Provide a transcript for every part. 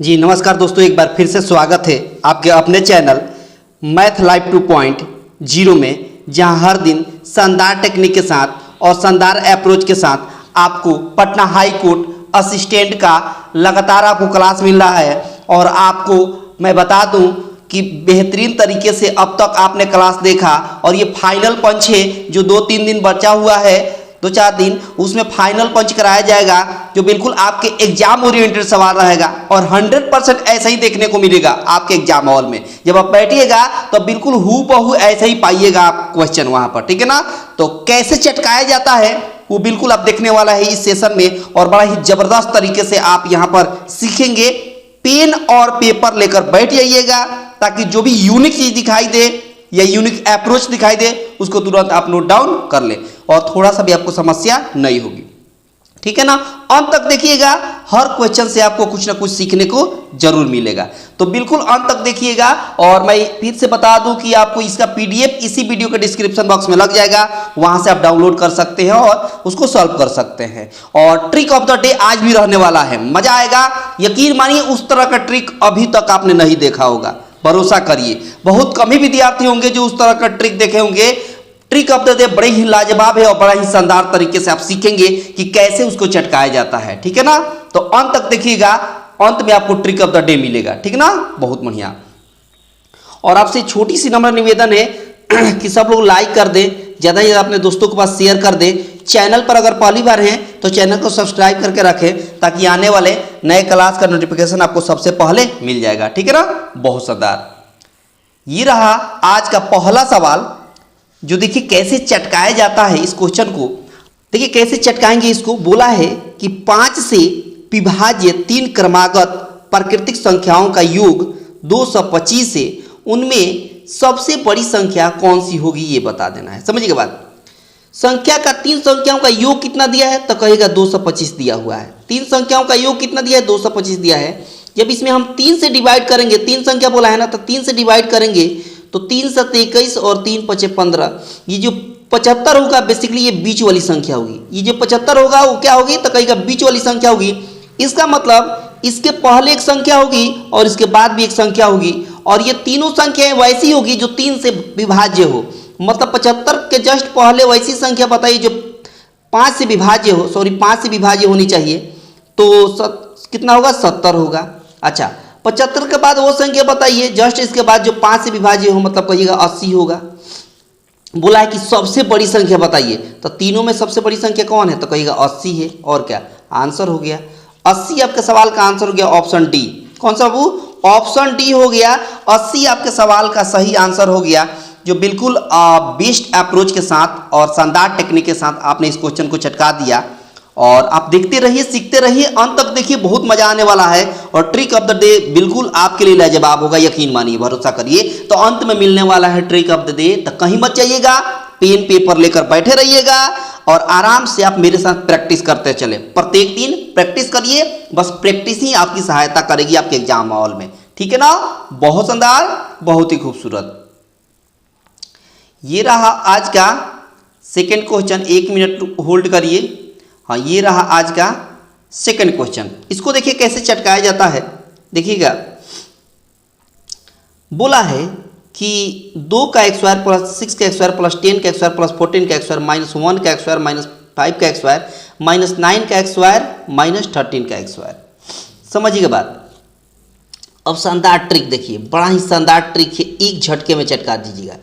जी नमस्कार दोस्तों, एक बार फिर से स्वागत है आपके अपने चैनल मैथ लाइव 2.0 में, जहां हर दिन शानदार टेक्निक के साथ और शानदार अप्रोच के साथ आपको पटना हाई कोर्ट असिस्टेंट का लगातार आपको क्लास मिल रहा है। और आपको मैं बता दूं कि बेहतरीन तरीके से अब तक आपने क्लास देखा और ये फाइनल पंच है जो 2-3 दिन बचा हुआ है, 2-4 दिन, उसमें फाइनल पंच कराया जाएगा जो बिल्कुल आपके एग्जाम ओरिएंटेड सवाल रहेगा और 100% ऐसा ही देखने को मिलेगा आपके एग्जाम हॉल में। जब आप बैठिएगा तो बिल्कुल हूबहू ऐसा ही पाइएगा आप क्वेश्चन वहां पर, ठीक है ना। तो कैसे चटकाया जाता है वो बिल्कुल आप देखने वाला है इस सेशन में, और बड़ा ही जबरदस्त तरीके से आप यहाँ पर सीखेंगे। पेन और पेपर लेकर बैठ जाइएगा ताकि जो भी यूनिक चीज दिखाई दे या यूनिक अप्रोच दिखाई दे उसको तुरंत आप नोट डाउन कर ले और थोड़ा सा भी आपको समस्या नहीं होगी, ठीक है ना। अंत तक देखिएगा, हर क्वेश्चन से आपको कुछ ना कुछ सीखने को जरूर मिलेगा, तो बिल्कुल अंत तक देखिएगा। और मैं फिर से बता दूं कि आपको इसका पीडीएफ इसी वीडियो के डिस्क्रिप्शन बॉक्स में लग जाएगा, वहां से आप डाउनलोड कर सकते हैं और उसको सॉल्व कर सकते हैं। और ट्रिक ऑफ द डे आज भी रहने वाला है, मजा आएगा। यकीन मानिए उस तरह का ट्रिक अभी तक आपने नहीं देखा होगा, भरोसा करिए। बहुत कम ही विद्यार्थी होंगे जो उस तरह का ट्रिक देखे होंगे। ट्रिक ऑफ द डे बड़े ही लाजवाब है और बड़ा ही शानदार तरीके से आप सीखेंगे कि कैसे उसको चटकाया जाता है, ठीक है ना। तो अंत तक देखिएगा, अंत में आपको ट्रिक ऑफ द डे मिलेगा, ठीक है ना। बहुत बढ़िया। और आपसे छोटी सी नम्र निवेदन है कि सब लोग लाइक कर दें, ज़्यादा से ज़्यादा अपने दोस्तों के पास शेयर कर दें। चैनल पर अगर पहली बार हैं तो चैनल को सब्सक्राइब करके रखें ताकि आने वाले नए क्लास का नोटिफिकेशन आपको सबसे पहले मिल जाएगा, ठीक है ना। बहुत शानदार। ये रहा आज का पहला सवाल, जो देखिए कैसे चटकाया जाता है इस क्वेश्चन को। देखिए कैसे चटकाएंगे इसको। बोला है कि 5 से विभाज्य 3 क्रमागत प्राकृतिक संख्याओं का योग 225 है, उनमें सबसे बड़ी संख्या कौन सी होगी ये बता देना है। समझिए बात। संख्या का 3 संख्याओं का योग कितना दिया है तो कहेगा 225 दिया हुआ है। 3 संख्याओं का योग कितना दिया है, 225 दिया है। जब इसमें हम 3 से डिवाइड करेंगे, 3 संख्या बोला है ना, तो 3 से डिवाइड करेंगे तो 3 × 7 = 21 और 3 × 5 = 15। ये जो 75 होगा बेसिकली ये बीच वाली संख्या होगी। ये जो 75 होगा वो क्या होगी तो कहेगा बीच वाली संख्या होगी। इसका मतलब इसके पहले एक संख्या होगी और इसके बाद भी एक संख्या होगी, और ये तीनों संख्याएं वैसी होगी जो 3 से विभाज्य हो। मतलब 75 के जस्ट पहले वैसी संख्या बताइए जो 5 से विभाज्य हो, 5 से विभाज्य होनी चाहिए, तो कितना होगा, 70 होगा। अच्छा, 75 के बाद वो संख्या बताइए जस्ट इसके बाद जो 5 से विभाज्य हो, मतलब कहिएगा 80 होगा। बोला है कि सबसे बड़ी संख्या बताइए, तो तीनों में सबसे बड़ी संख्या कौन है तो कहिएगा 80 है। और क्या आंसर हो गया 80। आपके सवाल का आंसर हो गया ऑप्शन डी। कौन सा वो, ऑप्शन डी हो गया 80 आपके सवाल का सही आंसर हो गया, जो बिल्कुल बेस्ट अप्रोच के साथ और शानदार टेक्निक के साथ आपने इस क्वेश्चन को चटका दिया। और आप देखते रहिए, सीखते रहिए, अंत तक देखिए, बहुत मजा आने वाला है। और ट्रिक ऑफ द डे बिल्कुल आपके लिए लाजवाब होगा, यकीन मानिए, भरोसा करिए। तो अंत में मिलने वाला है ट्रिक ऑफ द डे, तो कहीं मत जाइएगा, पेन पेपर लेकर बैठे रहिएगा और आराम से आप मेरे साथ प्रैक्टिस करते चले। प्रत्येक दिन प्रैक्टिस करिए, बस प्रैक्टिस ही आपकी सहायता करेगी आपके एग्जाम हॉल में, ठीक है ना। बहुत शानदार, बहुत ही खूबसूरत। ये रहा आज का सेकेंड क्वेश्चन। 1 मिनट होल्ड करिए। हाँ, ये रहा आज का सेकंड क्वेश्चन। इसको देखिए कैसे चटकाया जाता है, देखिएगा। बोला है कि 2 का x² + 6 का x² + 10 का x² + 14 का x² -1 का x² -5 का x² -9 का x² -13 का x²। समझिएगा बात। अब शानदार ट्रिक देखिए, बड़ा ही शानदार ट्रिक है, एक झटके में चटका दीजिएगा,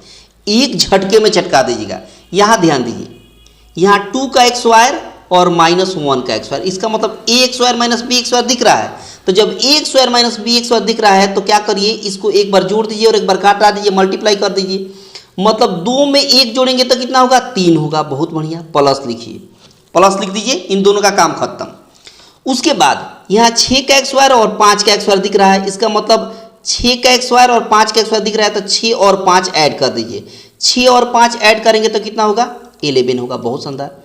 एक झटके में चटका दीजिएगा। यहाँ ध्यान दीजिए, यहाँ 2 का x² और -1 का x², इसका मतलब a² - b² दिख रहा है। तो जब a² - b² दिख रहा है तो क्या करिए, इसको एक बार जोड़ दीजिए और एक बार काटा दीजिए, मल्टीप्लाई कर दीजिए। मतलब 2 में 1 जोड़ेंगे तो कितना होगा, 3 होगा। बहुत बढ़िया, प्लस लिखिए, प्लस लिख दीजिए, इन दोनों का काम खत्म। उसके बाद यहाँ 6 का x² और 5 का x² दिख रहा है, इसका मतलब 6 का x² और 5 का x² दिख रहा है, तो 6 और 5 ऐड कर दीजिए। 6 और 5 ऐड करेंगे तो कितना होगा, 11 होगा। बहुत शानदार।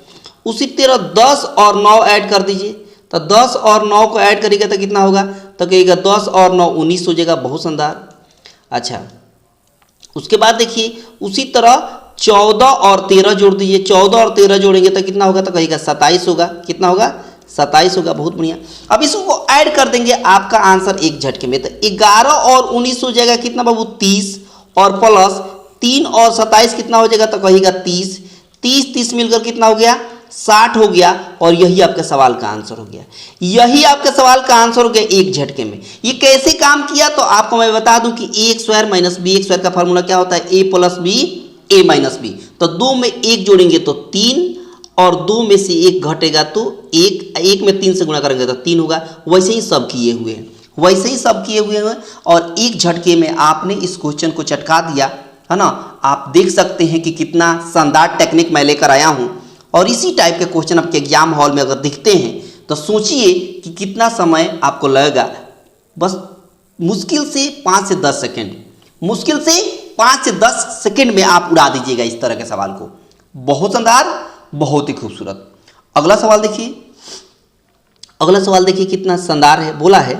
उसी तरह 10 और 9 ऐड कर दीजिए, तो 10 और 9 को ऐड करिएगा तो कितना होगा तो कहिएगा 10 और 9 19 हो जाएगा। बहुत शानदार। अच्छा, उसके बाद देखिए उसी तरह 14 और 13 जोड़ दीजिए। 14 और 13 जोड़ेंगे तो कितना होगा तो कहिएगा 27 होगा। कितना होगा, 27 होगा, बहुत बढ़िया। अब इसको ऐड कर देंगे, आपका आंसर एक झटके में। तो 11 और 19 हो जाएगा कितना बाबू 30, और प्लस 3 और 27 कितना हो जाएगा, तो कहिएगा 30, 30 मिलकर कितना हो गया 60 हो गया। और यही आपके सवाल का आंसर हो गया, यही आपके सवाल का आंसर हो गया एक झटके में। ये कैसे काम किया, तो आपको मैं बता दूं कि ए स्क्वायर माइनस बी स्क्वायर का फॉर्मूला क्या होता है, ए प्लस बी ए माइनस बी। तो 2 में 1 जोड़ेंगे तो 3, और 2 में से 1 घटेगा तो 1 में 3 से गुणा करेंगे तो 3 होगा। वैसे ही सब किए हुए हैं, वैसे ही सब किए हुए हैं, और एक झटके में आपने इस क्वेश्चन को चटका दिया, है ना। आप देख सकते हैं कि कितना शानदार टेक्निक मैं लेकर आया हूं, और इसी टाइप के क्वेश्चन आपके एग्जाम हॉल में अगर दिखते हैं तो सोचिए कि कितना समय आपको लगेगा। बस मुश्किल से 5 से 10 सेकेंड, मुश्किल से 5 से 10 सेकेंड में आप उड़ा दीजिएगा इस तरह के सवाल को। बहुत शानदार, बहुत ही खूबसूरत। अगला सवाल देखिए, अगला सवाल देखिए कितना शानदार है। बोला है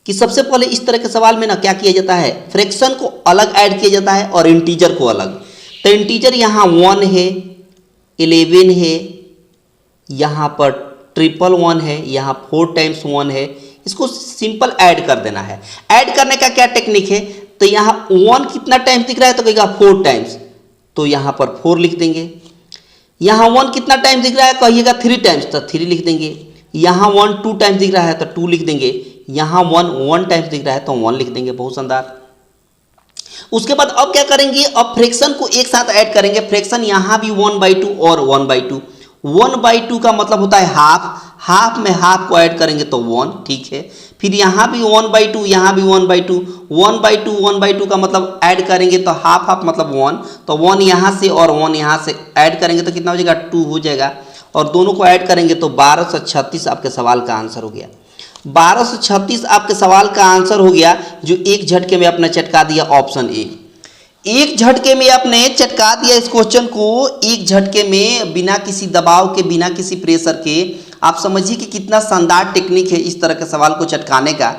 कि सबसे पहले इस तरह के सवाल में ना क्या किया जाता है, फ्रैक्शन को अलग ऐड किया जाता है और इंटीजर को अलग। तो इंटीजर यहाँ 1 है, 11 है, यहाँ पर 111 है, यहाँ 4 टाइम्स 1 है, इसको सिंपल ऐड कर देना है। ऐड करने का क्या टेक्निक है, तो यहाँ 1 कितना टाइम्स दिख रहा है, तो कहेगा 4 टाइम्स, तो यहाँ पर 4 लिख देंगे। यहाँ 1 कितना टाइम्स दिख रहा है, कहिएगा 3 टाइम्स, तो 3 लिख देंगे। यहाँ 1 2 टाइम्स दिख रहा है तो 2 लिख देंगे। यहाँ 1 टाइम्स दिख रहा है तो 1 लिख देंगे। बहुत शानदार। उसके बाद अब क्या करेंगे, अब फ्रैक्शन को एक साथ ऐड करेंगे। फ्रैक्शन यहाँ भी 1/2 और 1/2। 1/2 का मतलब होता है हाफ, हाफ में हाफ को ऐड करेंगे तो 1, ठीक है। फिर यहाँ भी 1/2, यहाँ भी 1/2, 1/2 का मतलब ऐड करेंगे तो हाफ हाफ मतलब 1, तो 1 यहाँ से और 1 यहाँ से ऐड करेंगे तो कितना हो जाएगा 2 हो जाएगा, और दोनों को ऐड करेंगे तो 1236 आपके सवाल का आंसर हो गया। 1236 आपके सवाल का आंसर हो गया, जो एक झटके में आपने चटका दिया ऑप्शन ए। एक झटके में आपने चटका दिया इस क्वेश्चन को, एक झटके में, बिना किसी दबाव के, बिना किसी प्रेशर के। आप समझिए कि कितना शानदार टेक्निक है इस तरह के सवाल को चटकाने का।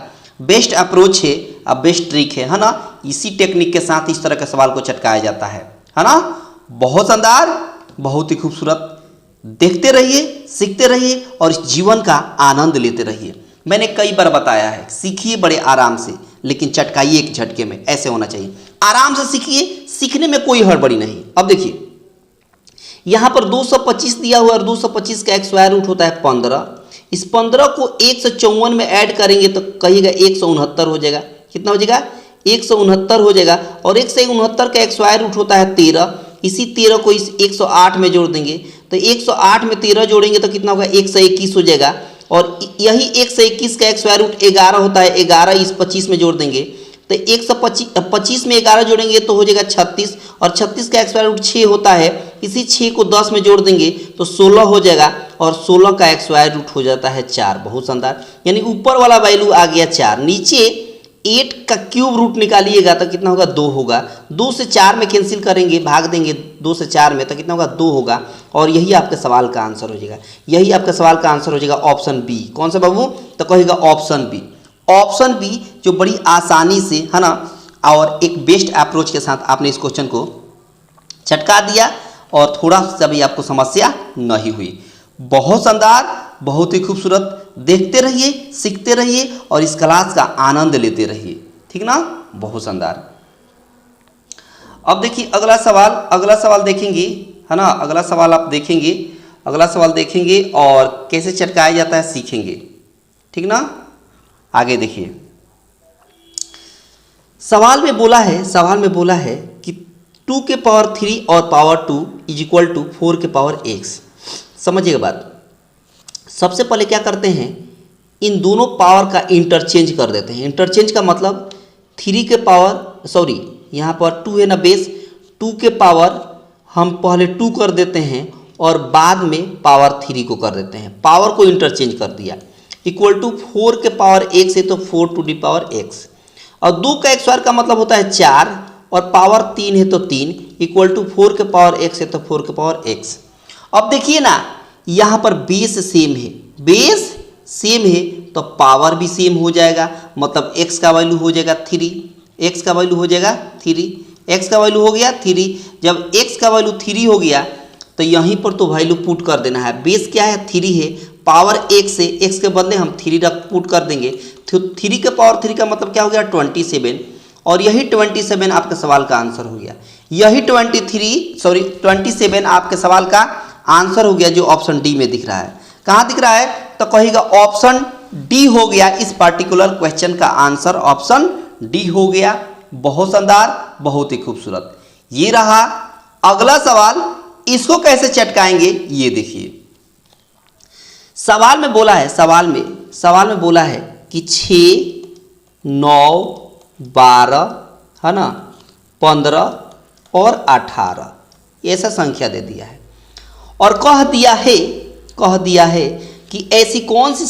बेस्ट अप्रोच है, अब बेस्ट ट्रिक है ना। इसी टेक्निक के साथ इस तरह के सवाल को चटकाया जाता है ना। बहुत शानदार, बहुत ही खूबसूरत। देखते रहिए, सीखते रहिए और इस जीवन का आनंद लेते रहिए। मैंने कई बार बताया है, सीखिए बड़े आराम से, लेकिन चटकाइए एक झटके में, ऐसे होना चाहिए। आराम से सीखिए, सीखने में कोई हड़बड़ी नहीं। अब देखिए यहाँ पर 225 दिया हुआ है, और 225 का एक स्क्वायर रूट होता है 15। इस 15 को 154 में ऐड करेंगे तो कहिएगा 169 हो जाएगा। कितना हो जाएगा 169 हो जाएगा। और 169 का एक स्क्वायर रूट होता है 13। इसी 13 को इस 108 में जोड़ देंगे, तो 108 में 13 जोड़ेंगे तो कितना होगा 121 हो जाएगा। और यही 121 का एक स्क्वायर रूट 11 होता है, 11 इस 25 में जोड़ देंगे तो 125 में 11 जोड़ेंगे तो हो जाएगा 36, और 36 का एक स्क्वायर रूट 6 होता है, इसी 6 को 10 में जोड़ देंगे तो 16 हो जाएगा, और 16 का एक स्क्वायर रूट हो जाता है 4। बहुत शानदार, यानी ऊपर वाला वैल्यू आ गया 4, नीचे 8 का क्यूब रूट निकालिएगा तो कितना होगा 2 होगा। 2 से 4 में कैंसिल करेंगे, भाग देंगे 2 से 4 में तो कितना होगा 2 होगा। और यही आपके सवाल का आंसर हो जाएगा, यही आपका सवाल का आंसर हो जाएगा ऑप्शन बी। कौन सा बाबू, तो कहेगा ऑप्शन बी। ऑप्शन बी जो बड़ी आसानी से, है ना, और एक बेस्ट अप्रोच के साथ आपने इस क्वेश्चन को चटका दिया और थोड़ा सा भी आपको समस्या नहीं हुई। बहुत शानदार, बहुत ही खूबसूरत। देखते रहिए, सीखते रहिए और इस क्लास का आनंद लेते रहिए, ठीक ना। बहुत शानदार। अब देखिए अगला सवाल, अगला सवाल देखेंगे, है ना। अगला सवाल आप देखेंगे, अगला सवाल देखेंगे और कैसे चटकाया जाता है सीखेंगे, ठीक ना। आगे देखिए, सवाल में बोला है, सवाल में बोला है कि 2 के पावर 3 और पावर 2 इज इक्वल टू 4 के पावर x। समझिएगा बात। सबसे पहले क्या करते हैं, इन दोनों पावर का इंटरचेंज कर देते हैं। इंटरचेंज का मतलब 3 के पावर, सॉरी यहाँ पर 2 है ना बेस, 2 के पावर हम पहले 2 कर देते हैं और बाद में पावर 3 को कर देते हैं। पावर को इंटरचेंज कर दिया। इक्वल टू 4 के पावर x है तो 4 टू दी पावर x, और 2 का एक स्क्वायर का मतलब होता है 4, और पावर 3 है तो 3, इक्वल टू 4 के पावर x है तो 4 के पावर x। अब देखिए ना, यहाँ पर बेस सेम है, बेस सेम है तो पावर भी सेम हो जाएगा, मतलब x का वैल्यू हो जाएगा 3, x का वैल्यू हो जाएगा 3, x का वैल्यू हो गया 3। जब x का वैल्यू 3 हो गया तो यहीं पर तो वैल्यू पुट कर देना है। बेस क्या है 3 है, पावर एक से x के बदले हम 3 पुट कर देंगे, तो 3 के पावर 3 का मतलब क्या हो गया 27, और यही 27 आपके सवाल का आंसर हो गया। यही 27 आपके सवाल का आंसर हो गया, जो ऑप्शन डी में दिख रहा है। कहाँ दिख रहा है? तो कहिएगा ऑप्शन डी हो गया इस पार्टिकुलर क्वेश्चन का आंसर, ऑप्शन डी हो गया। बहुत शानदार, बहुत ही खूबसूरत। ये रहा अगला सवाल, इसको कैसे चटकाएंगे ये देखिए। सवाल में बोला है, सवाल में बोला है कि 6, 9, 12 है ना, 15 और 18 ऐसा संख्या दे दिया है, और कह दिया है कि ऐसी कौन सी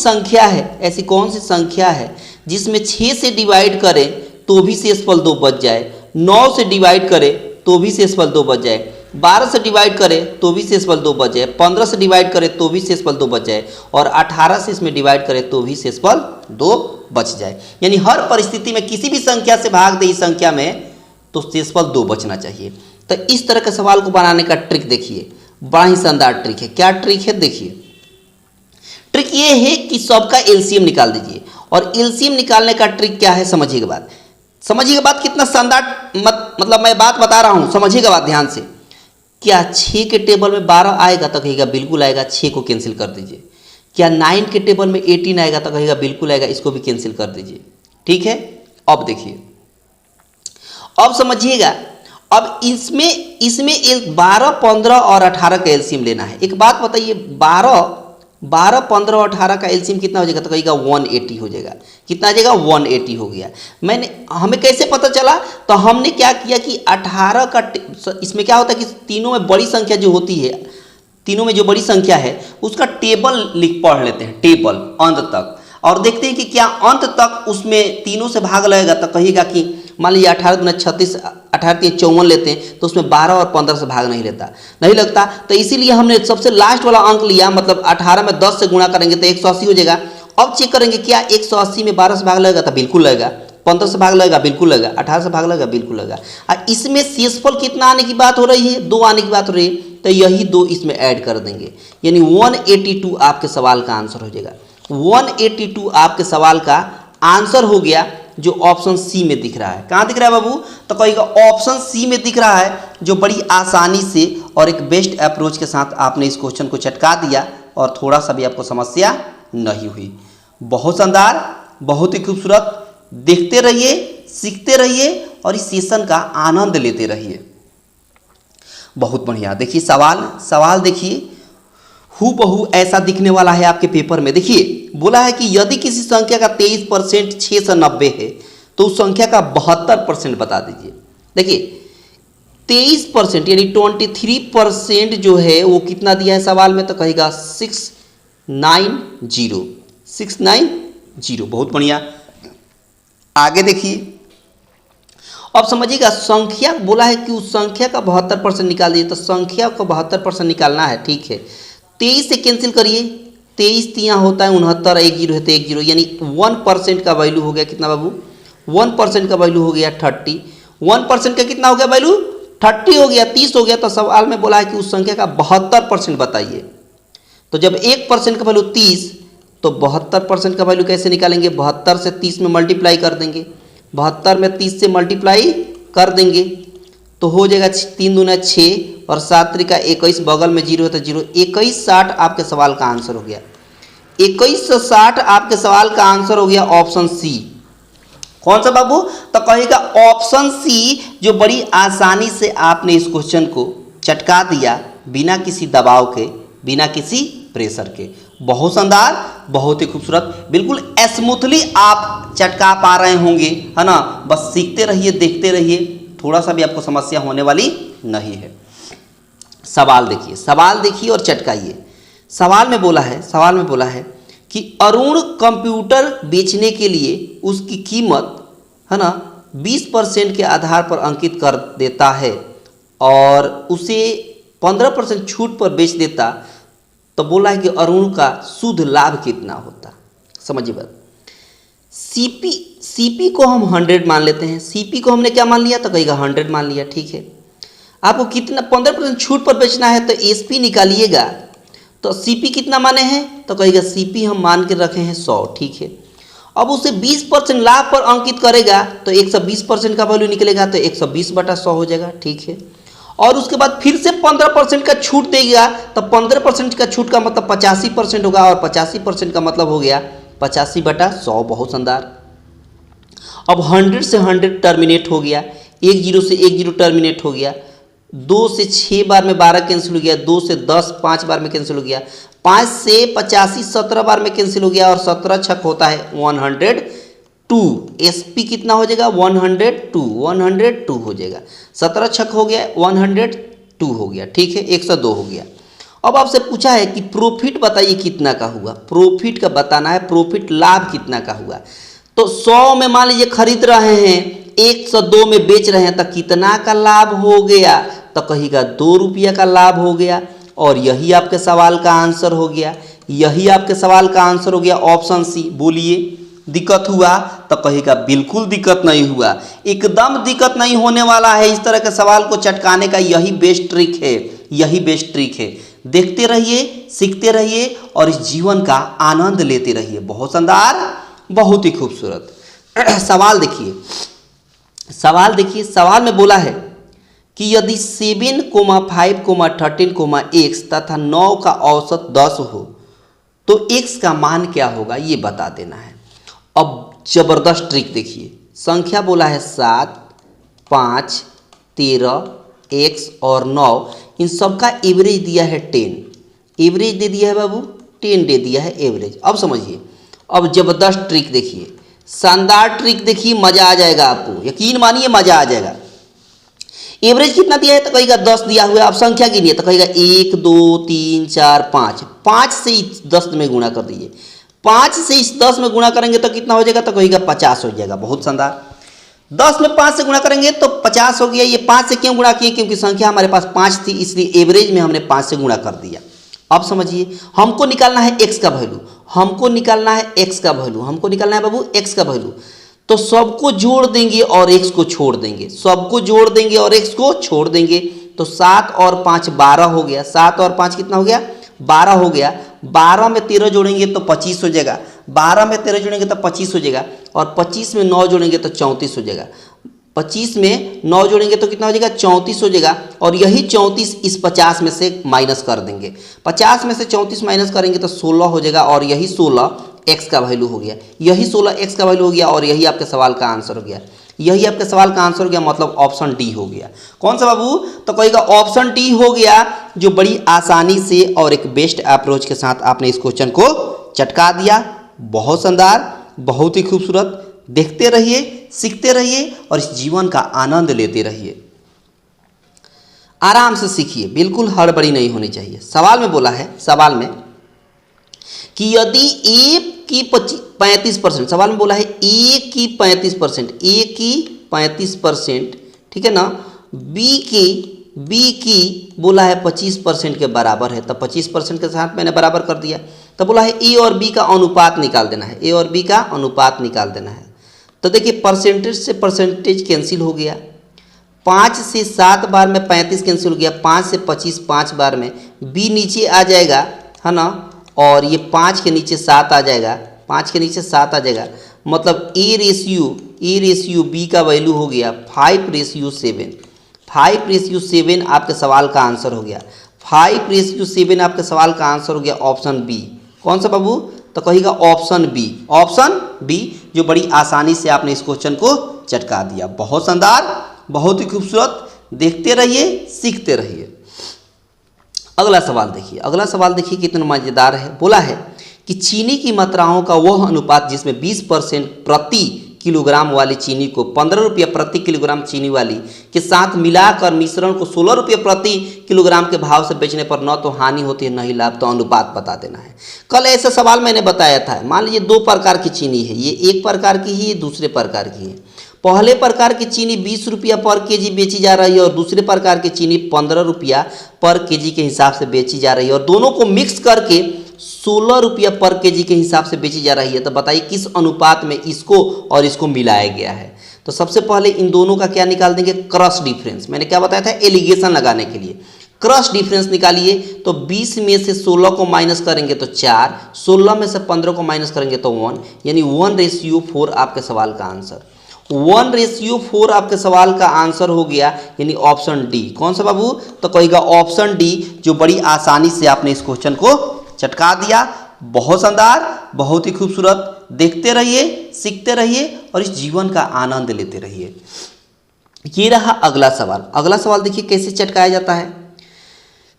संख्या है जिसमें 6 से डिवाइड करें तो भी शेषफल 2 बच जाए, 9 से डिवाइड करें तो भी शेषफल 2 बच जाए, 12 से डिवाइड करें तो भी शेषफल 2 बच जाए, 15 से डिवाइड करें तो भी शेषफल 2 बच जाए, और 18 से इसमें डिवाइड करें तो भी शेषफल 2 बच जाए। यानी हर परिस्थिति में किसी भी संख्या से भाग दे इस संख्या में तो शेषफल 2 बचना चाहिए। तो इस तरह के सवाल को बनाने का ट्रिक देखिए, बड़ा ही शानदार ट्रिक है। क्या ट्रिक है? देखिए, ट्रिक ये है कि सबका एलसीएम निकाल दीजिए, और एलसीएम निकालने का ट्रिक क्या है समझिएगा बात कितना शानदार, मतलब मैं बात बता रहा हूं, समझिएगा बात ध्यान से। क्या 6 के टेबल में 12 आएगा? तो कहिएगा बिल्कुल आएगा, 6 को कैंसिल कर दीजिए। क्या 9 के टेबल में 18 आएगा? तो कहिएगा बिल्कुल आएगा, इसको भी कैंसिल कर दीजिए। ठीक है, अब देखिए, अब समझिएगा। अब इसमें 12, 15 और 18 का एलसीएम लेना है। एक बात बताइए, 12, 15 और 18 का एलसीएम कितना हो जाएगा? तो कहिएगा 180 हो जाएगा। कितना आ जाएगा? 180 हो गया। हमें कैसे पता चला? तो हमने क्या किया कि 18 का, इसमें क्या होता है कि तीनों में बड़ी संख्या जो होती है, तीनों में जो बड़ी संख्या है उसका टेबल पढ़ लेते हैं, टेबल अंत तक, और देखते हैं कि क्या अंत तक उसमें तीनों से भाग लगेगा। तो कहिएगा कि मान लीजिए 18 दूना 36, 18 3 54 लेते हैं, तो उसमें 12 और 15 से भाग नहीं लगता। तो इसीलिए हमने सबसे लास्ट वाला अंक लिया, मतलब 18 में 10 से गुणा करेंगे तो 180 हो जाएगा। अब चेक करेंगे क्या 180 में 12 से भाग लगेगा? तो बिल्कुल लगेगा। 15 से भाग लगेगा? बिल्कुल लगेगा। 18 से भाग लगेगा? बिल्कुल लगेगा। और इसमें शेषफल कितना आने की बात हो रही है? 2 आने की बात हो रही है, तो यही 2 इसमें ऐड कर देंगे, यानी 182 आपके सवाल का आंसर हो जाएगा। 182 आपके सवाल का आंसर हो गया, जो ऑप्शन सी में दिख रहा है। कहाँ दिख रहा है बाबू? तो कहिएगा ऑप्शन सी में दिख रहा है, जो बड़ी आसानी से और एक बेस्ट अप्रोच के साथ आपने इस क्वेश्चन को चटका दिया, और थोड़ा सा भी आपको समस्या नहीं हुई। बहुत शानदार, बहुत ही खूबसूरत। देखते रहिए, सीखते रहिए, और इस सेशन का आनंद लेते रहिए। बहुत बढ़िया। देखिए सवाल देखिए, हूबहू ऐसा दिखने वाला है आपके पेपर में। देखिए बोला है कि यदि किसी संख्या का 23% 6 से 90 है तो उस संख्या का 72% बता दीजिए। देखिए 23% यानी 23% जो है वो कितना दिया है सवाल में? तो कहेगा 690। बहुत बढ़िया। आगे देखिए, अब समझिएगा, संख्या बोला है कि उस संख्या का 72% निकाल दीजिए। तो संख्या को 72% निकालना है, ठीक है। 23 से कैंसिल करिए, 23 तियाँ होता है 69, 1 0 है तो 1 0, यानी 1% का वैल्यू हो गया कितना बाबू? 1% का वैल्यू हो गया 30। 1% का कितना हो गया वैल्यू? 30 हो गया, 30 हो गया। तो सवाल में बोला है कि उस संख्या का 72% बताइए। तो जब 1% का वैल्यू 30, तो 72% का वैल्यू कैसे निकालेंगे? 72 से 30 में मल्टीप्लाई कर देंगे, 72 में 30 से मल्टीप्लाई कर देंगे तो हो जाएगा 3 दूना 6 और 7 त्रिका 21, बगल में 0 है तो 0, 2160 आपके सवाल का आंसर हो गया। 2160 आपके सवाल का आंसर हो गया ऑप्शन सी। कौन सा बाबू? तो कहेगा ऑप्शन सी, जो बड़ी आसानी से आपने इस क्वेश्चन को चटका दिया, बिना किसी दबाव के, बिना किसी प्रेशर के। बहुत शानदार, बहुत ही खूबसूरत, बिल्कुल स्मूथली आप चटका पा रहे होंगे, है ना। बस सीखते रहिए, देखते रहिए, थोड़ा सा भी आपको समस्या होने वाली नहीं है। सवाल देखिए और चटकाइए। सवाल में बोला है कि अरुण कंप्यूटर बेचने के लिए उसकी कीमत, है ना, 20% के आधार पर अंकित कर देता है और उसे 15% छूट पर बेच देता, तो बोला है कि अरुण का शुद्ध लाभ कितना होता। समझिए बात। सीपी को हम 100 मान लेते हैं। सीपी को हमने क्या मान लिया? तो कहेगा 100 मान लिया, ठीक है। आपको कितना 15% छूट पर बेचना है, तो एसपी निकालिएगा तो सीपी कितना माने हैं, तो कहेगा सीपी हम मान के रखे हैं 100, ठीक है। अब उसे 20% लाभ पर अंकित करेगा तो 120% का वैल्यू निकलेगा, तो 120/100 हो जाएगा, ठीक है। और उसके बाद फिर से 15% का छूट देगा, तो 15% का छूट का मतलब 85% होगा, और 85% का मतलब हो गया 85/100। बहुत शानदार। अब 100 से 100 टर्मिनेट हो गया, 10 से 10 टर्मिनेट हो गया, 2 से 6 बार में 12 कैंसिल हो गया, 2 से 10 5 बार में कैंसिल हो गया, 5 से 85 17 बार में कैंसिल हो गया, और 17 छक होता है 102। एसपी कितना हो जाएगा 102 हो जाएगा। 17 छक हो गया 102 हो गया, ठीक है, 102 हो गया। अब आपसे पूछा है कि प्रॉफिट बताइए कितना का हुआ, प्रॉफिट का बताना है, प्रॉफिट लाभ कितना का हुआ। तो 100 में मान लीजिए खरीद रहे हैं, 102 में बेच रहे हैं, तो कितना का लाभ हो गया, तो कहिएगा 2 रुपया का लाभ हो गया। और यही आपके सवाल का आंसर हो गया, यही आपके सवाल का आंसर हो गया ऑप्शन सी। बोलिए दिक्कत हुआ, तो कहिएगा बिल्कुल दिक्कत नहीं हुआ, एकदम दिक्कत नहीं होने वाला है। इस तरह के सवाल को चटकाने का यही बेस्ट ट्रिक है, यही बेस्ट ट्रिक है। देखते रहिए, सीखते रहिए और इस जीवन का आनंद लेते रहिए। बहुत शानदार, बहुत ही खूबसूरत। सवाल देखिए, सवाल देखिए, सवाल में बोला है कि यदि 7, 5, 13, x तथा 9 का औसत 10 हो तो x का मान क्या होगा, ये बता देना है। अब जबरदस्त ट्रिक देखिए, संख्या बोला है 7, 5, 13, x और 9, इन सब का एवरेज दिया है 10। एवरेज दे दिया है बाबू, 10 दे दिया है एवरेज। अब समझिए, अब जबरदस्त ट्रिक देखिए, शानदार ट्रिक देखिए, मजा आ जाएगा आपको, यकीन मानिए मजा आ जाएगा। एवरेज कितना दिया है, तो कहेगा 10 दिया हुआ है। अब संख्या गिनिए, तो कहेगा 1 2 3 4 5, 5 से इस 10 में गुणा कर दीजिए। 5 से इस 10 में गुणा करेंगे तो कितना हो जाएगा, तो कहेगा 50 हो जाएगा। बहुत शानदार। 10 में 5 से गुणा करेंगे तो 50 हो गया। ये 5 से क्यों गुणा किए, क्योंकि संख्या हमारे पास 5 थी, इसलिए एवरेज में हमने 5 से गुणा कर दिया। अब समझिए, हमको निकालना है x का वैल्यू, हमको निकालना है x का वैल्यू, हमको निकालना है बाबू x का वैल्यू। तो सबको जोड़ देंगे और x को छोड़ देंगे, सबको जोड़ देंगे और x को छोड़ देंगे। तो 7 और 5 12 हो गया, 7 और 5 कितना हो गया, 12 हो गया। 12 में 13 जोड़ेंगे तो 25 हो जाएगा, 12 में 13 जोड़ेंगे तो 25 हो जाएगा, और 25 में 9 जोड़ेंगे तो 34 हो जाएगा। 25 में 9 जोड़ेंगे तो कितना हो जाएगा, 34 हो जाएगा। और यही 34 इस 50 में से माइनस कर देंगे, 50 में से 34 माइनस करेंगे तो 16 हो जाएगा, और यही 16 x का वैल्यू हो गया, यही 16 x का वैल्यू हो गया, और यही आपके सवाल का आंसर हो गया, यही आपके सवाल का आंसर हो गया, मतलब ऑप्शन डी हो गया। कौन सा बाबू, तो कहेगा ऑप्शन डी हो गया, जो बड़ी आसानी से और एक बेस्ट अप्रोच के साथ आपने इस क्वेश्चन को चटका दिया। बहुत शानदार, बहुत ही खूबसूरत। देखते रहिए, सीखते रहिए और इस जीवन का आनंद लेते रहिए। आराम से सीखिए, बिल्कुल हड़बड़ी नहीं होनी चाहिए। सवाल में बोला है, सवाल में कि यदि ए की 35%, सवाल में बोला है ए की 35%, ए की 35%, ठीक है ना, बी की बोला है 25% के बराबर है, तो 25% के साथ मैंने बराबर कर दिया। तो बोला है ए और बी का अनुपात निकाल देना है, ए और बी का अनुपात निकाल देना है। तो देखिए, परसेंटेज से परसेंटेज कैंसिल हो गया, 5 से 7 बार में 35 कैंसिल हो गया, 5 से 25 5 बार में, बी नीचे आ जाएगा, है ना, और ये 5 के नीचे 7 आ जाएगा, 5 के नीचे 7 आ जाएगा, मतलब ए रेशियो बी का वैल्यू हो गया 5:7। 5:7 आपके सवाल का आंसर हो गया, 5:7 आपके सवाल का आंसर हो गया ऑप्शन बी। कौन सा बाबू, तो कहिएगा ऑप्शन बी, ऑप्शन बी, जो बड़ी आसानी से आपने इस क्वेश्चन को चटका दिया। बहुत शानदार, बहुत ही खूबसूरत। देखते रहिए, सीखते रहिए। अगला सवाल देखिए, अगला सवाल देखिए कितना मजेदार है। बोला है कि चीनी की मात्राओं का वह अनुपात जिसमें 20% प्रति किलोग्राम वाली चीनी को 15 रुपये प्रति किलोग्राम चीनी वाली के साथ मिलाकर मिश्रण को 16 रुपये प्रति किलोग्राम के भाव से बेचने पर न तो हानि होती है न ही लाभ, तो अनुपात बता देना है। कल ऐसा सवाल मैंने बताया था। मान लीजिए 2 प्रकार की चीनी है, ये एक प्रकार की ही, दूसरे प्रकार की है। पहले प्रकार की चीनी 20 रुपया पर केजी बेची जा रही है और दूसरे प्रकार की चीनी 15 रुपया पर केजी के हिसाब से बेची जा रही है, और दोनों को मिक्स करके 16 रुपया पर केजी के हिसाब से बेची जा रही है। तो बताइए किस अनुपात में इसको और इसको मिलाया गया है। तो सबसे पहले इन दोनों का क्या निकाल देंगे, क्रॉस डिफरेंस। मैंने क्या बताया था, एलिगेशन लगाने के लिए क्रॉस डिफरेंस निकालिए तो 20 में से 16 को माइनस करेंगे तो 4, 16 में से 15 को माइनस करेंगे तो 1, यानी 1:4 आपके सवाल का आंसर। 1:4 आपके सवाल का आंसर हो गया, यानी ऑप्शन डी। कौन सा बाबू? तो कहेगा ऑप्शन डी, जो बड़ी आसानी से आपने इस क्वेश्चन को चटका दिया। बहुत शानदार, बहुत ही खूबसूरत। देखते रहिए, सीखते रहिए और इस जीवन का आनंद लेते रहिए। ये रहा अगला सवाल। अगला सवाल देखिए कैसे चटकाया जाता है।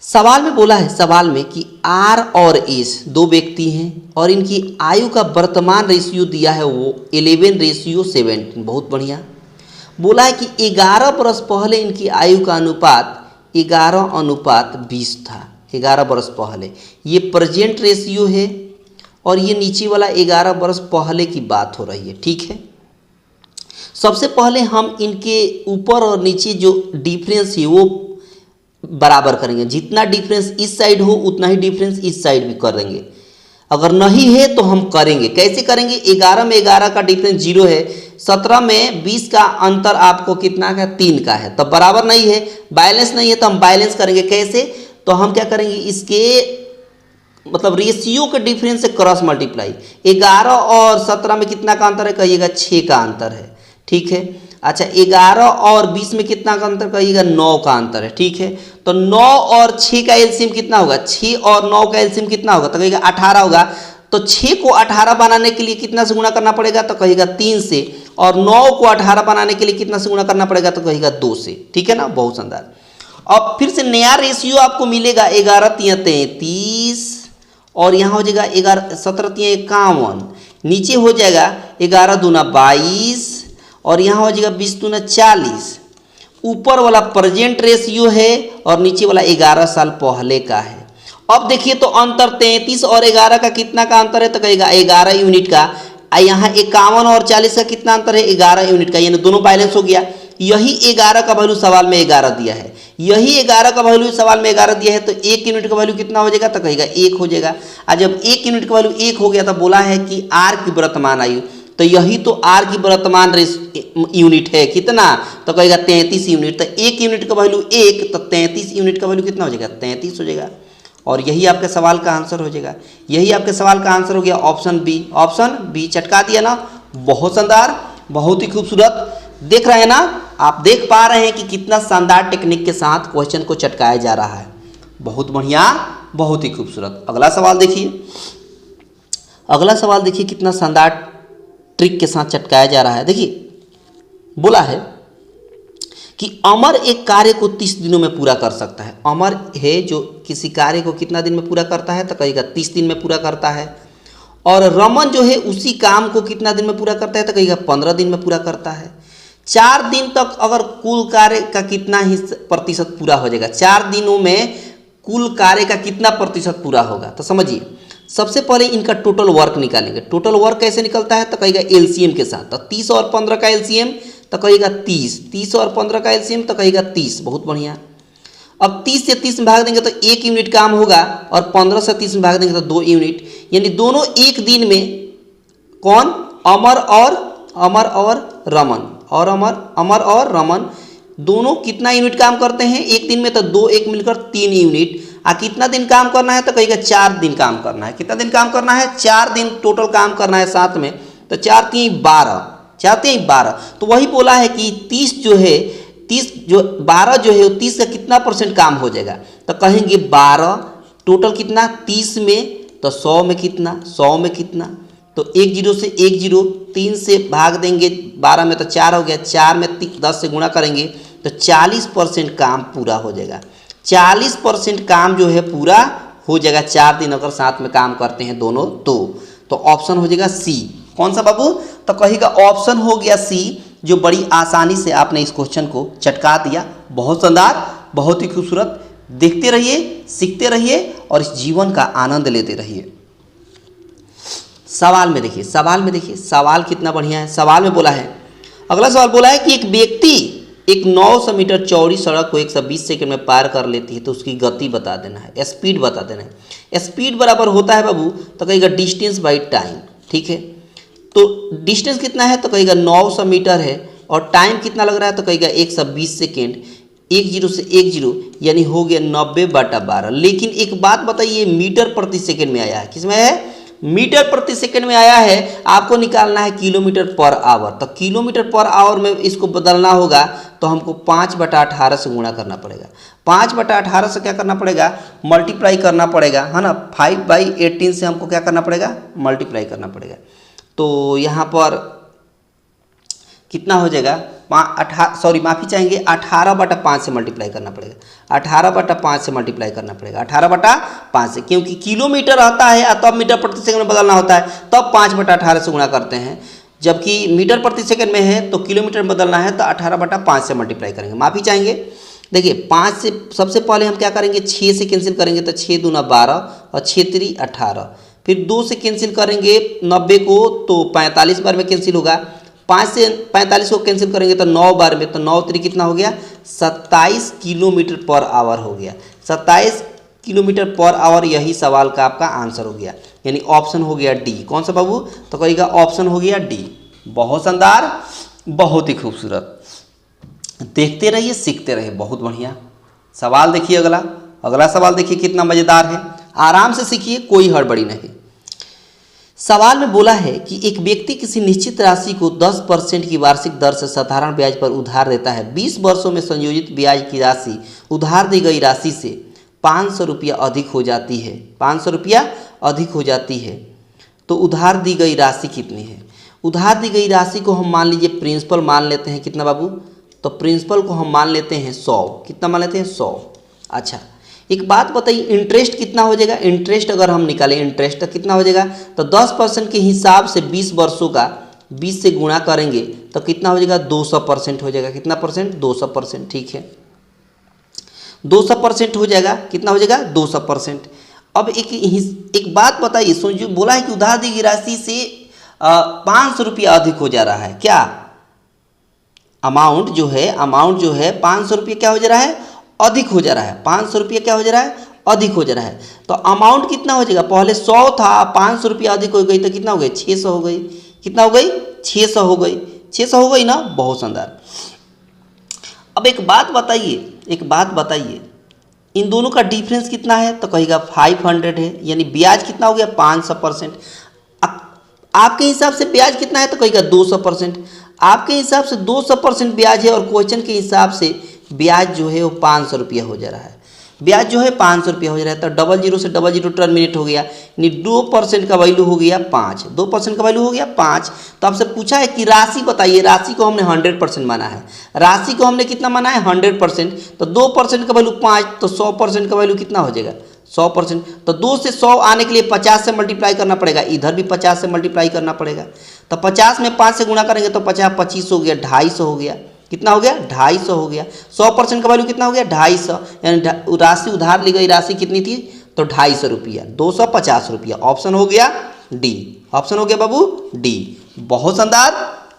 सवाल में बोला है, सवाल में कि आर और एस दो व्यक्ति हैं और इनकी आयु का वर्तमान रेशियो दिया है वो 11:17। बहुत बढ़िया। बोला है कि 11 बरस पहले इनकी आयु का अनुपात 11:20 था। 11 बरस पहले, ये प्रेजेंट रेशियो है और ये नीचे वाला 11 बरस पहले की बात हो रही है। ठीक है, सबसे पहले हम इनके ऊपर और नीचे जो डिफरेंस है वो बराबर करेंगे। जितना डिफरेंस इस साइड हो उतना ही डिफरेंस इस साइड भी करेंगे। अगर नहीं है तो हम करेंगे। कैसे करेंगे? 11 में 11 का डिफरेंस 0 है, 17 में 20 का अंतर आपको कितना का? 3 का है, तब बराबर नहीं है, बैलेंस नहीं है, तो हम बैलेंस करेंगे। कैसे? तो हम क्या करेंगे, इसके मतलब रेशियो के डिफरेंस से क्रॉस मल्टीप्लाई। 11 और 17 में कितना का अंतर है? कहिएगा 6 का अंतर है। ठीक है, अच्छा 11 और 20 में कितना का अंतर? कहिएगा 9 का अंतर है। ठीक है, तो 9 और 6 का एलसीएम कितना होगा? 6 और 9 का एलसीएम कितना होगा? तो कहिएगा 18 होगा। तो 6 को 18 बनाने के लिए कितना से गुणा करना पड़ेगा? तो कहिएगा 3 से। और 9 को 18 बनाने के लिए कितना से गुणा करना पड़ेगा? तो कहिएगा 2 से। ठीक है ना, बहुत शानदार। अब फिर से नया रेशियो आपको मिलेगा 11×3=33 और यहाँ हो जाएगा 17×3=51, नीचे हो जाएगा 11×2=22 और यहाँ हो जाएगा 20×2=40। ऊपर वाला प्रेजेंट रेशियो है और नीचे वाला 11 साल पहले का है। अब देखिए तो अंतर 33 और 11 का कितना का अंतर है? तो कहेगा 11 यूनिट का। यहाँ 51 और 40 का कितना अंतर है? 11 यूनिट का, यानी दोनों बैलेंस हो गया। यही 11 का वैल्यू सवाल में 11 दिया है, यही 11 का वैल्यू सवाल में 11 दिया है, तो 1 यूनिट का वैल्यू कितना हो जाएगा? तो कहेगा 1 हो जाएगा। और जब 1 यूनिट का वैल्यू 1 हो गया तो बोला है कि आर की वर्तमान आयु, तो यही तो आर की वर्तमान यूनिट है। कितना? तो कहेगा 33 यूनिट। तो 1 यूनिट का वैल्यू 1, तो 33 यूनिट का वैल्यू कितना हो जाएगा? 33 हो जाएगा। और यही आपके सवाल का आंसर हो जाएगा। यही आपके सवाल का आंसर हो गया ऑप्शन बी। ऑप्शन बी चटका दिया ना, बहुत शानदार, बहुत ही खूबसूरत। देख रहे हैं ना, आप देख पा रहे हैं कि कितना शानदार टेक्निक के साथ क्वेश्चन को चटकाया जा रहा है। बहुत बढ़िया, बहुत ही खूबसूरत। अगला सवाल देखिए, अगला सवाल देखिए कितना शानदार ट्रिक के साथ चटकाया जा रहा है। देखिए बोला है कि अमर एक कार्य को 30 दिनों में पूरा कर सकता है। अमर है जो किसी कार्य को कितना दिन में पूरा करता है? तो कहेगा 30 दिन में पूरा करता है। और रमन जो है उसी काम को कितना दिन में पूरा करता है? तो कहेगा 15 दिन में पूरा करता है। 4 दिन तक अगर कुल कार्य का कितना ही प्रतिशत पूरा हो जाएगा? 4 दिनों में कुल कार्य का कितना प्रतिशत पूरा होगा? तो समझिए, सबसे पहले इनका टोटल वर्क निकालेंगे। टोटल वर्क कैसे निकलता है? तो कहेगा एलसीएम के साथ। तो 30 और 15 का एलसीएम तो कहेगा 30, 30 और 15 का एलसीएम तो कहेगा 30। बहुत बढ़िया। अब 30 से 30 में भाग देंगे तो 1 यूनिट काम होगा और 15 से 30 में भाग देंगे तो 2 यूनिट, यानी दोनों एक दिन में कौन? अमर और रमन, और अमर और रमन दोनों कितना यूनिट काम करते हैं एक दिन में? तो 2 1 मिलकर 3 यूनिट। कितना दिन काम करना है? तो कहेगा 4 दिन काम करना है। कितना दिन काम करना है? 4 दिन टोटल काम करना है साथ में। तो 4 3 12, 4 3 12। तो वही बोला है कि 30 जो है, 30 जो 12 जो है वो 30 का कितना % काम हो जाएगा? तो कहेंगे 12 टोटल कितना? 30 में तो 100 में कितना? 100 में कितना? तो 1 0 से 1 0, 3 से भाग देंगे 12 में तो 4 हो गया, 4 में 10 से गुणा करेंगे तो 40% काम पूरा हो जाएगा। 40% काम जो है पूरा हो जाएगा 4 दिन अगर साथ में काम करते हैं दोनों। तो ऑप्शन हो जाएगा सी। कौन सा बाबू? तो कहेगा ऑप्शन हो गया सी, जो बड़ी आसानी से आपने इस क्वेश्चन को चटका दिया। बहुत शानदार, बहुत ही खूबसूरत। देखते रहिए, सीखते रहिए और इस जीवन का आनंद लेते रहिए। सवाल में देखिए, सवाल में देखिए, सवाल कितना बढ़िया है। सवाल में बोला है, अगला सवाल बोला है कि एक व्यक्ति एक 900 मीटर चौड़ी सड़क को 120 सेकंड में पार कर लेती है, तो उसकी गति बता देना है, स्पीड बता देना है। स्पीड बराबर होता है बाबू, तो कहेगा डिस्टेंस बाई टाइम। ठीक है, तो डिस्टेंस कितना है? तो कहेगा 900 मीटर है और टाइम कितना लग रहा है? तो कहेगा 120 सेकेंड। एक जीरो से एक जीरो यानी हो गया 90/12। लेकिन एक बात बताइए, मीटर प्रति सेकंड में आया है, किसमें है? मीटर प्रति सेकंड में आया है। आपको निकालना है किलोमीटर पर आवर, तो किलोमीटर पर आवर में इसको बदलना होगा तो हमको 5/18 से गुणा करना पड़ेगा। 5/18 से क्या करना पड़ेगा? मल्टीप्लाई करना पड़ेगा, है ना। 5/18 से हमको क्या करना पड़ेगा? मल्टीप्लाई करना पड़ेगा। तो यहाँ पर कितना हो जाएगा? माफ़ी चाहेंगे, 18/5 से मल्टीप्लाई करना पड़ेगा। 18/5 से मल्टीप्लाई करना पड़ेगा, 18/5 से, क्योंकि किलोमीटर आता है तब मीटर प्रति सेकंड में बदलना होता है, तब 5/18 से गुणा करते हैं। जबकि मीटर प्रति सेकंड में है तो किलोमीटर में बदलना है तो 18/5 से मल्टीप्लाई करेंगे। माफ़ी चाहेंगे, देखिए 5 से सबसे पहले हम क्या करेंगे? 6 से कैंसिल करेंगे तो 6 दूना 12 और 6 3 18। फिर 2 से कैंसिल करेंगे 90 को तो 45 बार में कैंसिल होगा। 5 से 45 को कैंसिल करेंगे तो 9 बार में, तो 9 3 कितना हो गया? 27 किलोमीटर पर आवर हो गया। 27 किलोमीटर पर आवर, यही सवाल का आपका आंसर हो गया, यानी ऑप्शन हो गया डी। कौन सा बाबू? तो कहिएगा ऑप्शन हो गया डी। बहुत शानदार, बहुत ही खूबसूरत। देखते रहिए, सीखते रहिए, बहुत बढ़िया। सवाल देखिए अगला सवाल देखिए कितना मज़ेदार है। आराम से सीखिए, कोई हड़बड़ी नहीं। सवाल में बोला है कि एक व्यक्ति किसी निश्चित राशि को 10% की वार्षिक दर से साधारण ब्याज पर उधार देता है। 20 वर्षों में संयोजित ब्याज की राशि उधार दी गई राशि से 500 रुपया अधिक हो जाती है। 500 रुपया अधिक हो जाती है तो उधार दी गई राशि कितनी है? उधार दी गई राशि को हम मान लीजिए प्रिंसिपल मान लेते हैं, कितना बाबू? तो प्रिंसिपल को हम मान लेते हैं 100। कितना मान लेते हैं? 100। अच्छा, एक बात बताइए, इंटरेस्ट कितना हो जाएगा? इंटरेस्ट अगर हम निकालें इंटरेस्ट तो कितना हो जाएगा? तो 10% के हिसाब से 20 वर्षों का 20 से गुणा करेंगे तो कितना हो जाएगा? 200% हो जाएगा। कितना परसेंट? 200%। ठीक है, 200% हो जाएगा। कितना हो जाएगा? 200%। अब एक बात बताइए, जो बोला है कि उधार दी गई राशि से 500 रुपया अधिक हो जा रहा है, क्या अमाउंट जो है 500 रुपये क्या हो जा रहा है? अधिक हो जा रहा है। 500 रुपये क्या हो जा रहा है? अधिक हो जा रहा है। तो अमाउंट कितना हो जाएगा? पहले 100 था, 500 रुपया अधिक हो गई तो कितना हो गई? 600 हो गई। कितना हो गई? 600 हो गई। 600 हो गई ना? बहुत शानदार। अब एक बात बताइए, इन दोनों का डिफरेंस कितना है? तो कहिएगा 500 है, यानी ब्याज कितना हो गया? 500%। आपके हिसाब से ब्याज कितना है? तो कहिएगा 200%। आपके हिसाब से 200% ब्याज है और क्वेश्चन के हिसाब से ब्याज जो है वो 500 रुपया हो जा रहा है। ब्याज जो है 500 रुपया हो जा रहा है, तो 00 से 00 टर्मिनेट हो गया, यानी 2% का वैल्यू हो गया 5। 2% का वैल्यू हो गया 5। तो आपसे पूछा है कि राशि बताइए। राशि को हमने 100% माना है। राशि को हमने कितना माना है? 100%। तो 2% का वैल्यू 5, तो 100% का वैल्यू कितना हो जाएगा? 100%। तो 2 से 100 आने के लिए 50 से मल्टीप्लाई करना पड़ेगा, इधर भी 50 से मल्टीप्लाई करना पड़ेगा। तो 50 में 5 से गुणा करेंगे तो 50 25 हो गया, 250 हो गया। कितना हो गया? 250 हो गया। 100% का वैल्यू कितना हो गया? 250, यानी राशि उधार ली गई राशि कितनी थी? तो 250 रुपया, 250 रुपया। ऑप्शन हो गया डी। ऑप्शन हो गया बाबू डी। बहुत शानदार,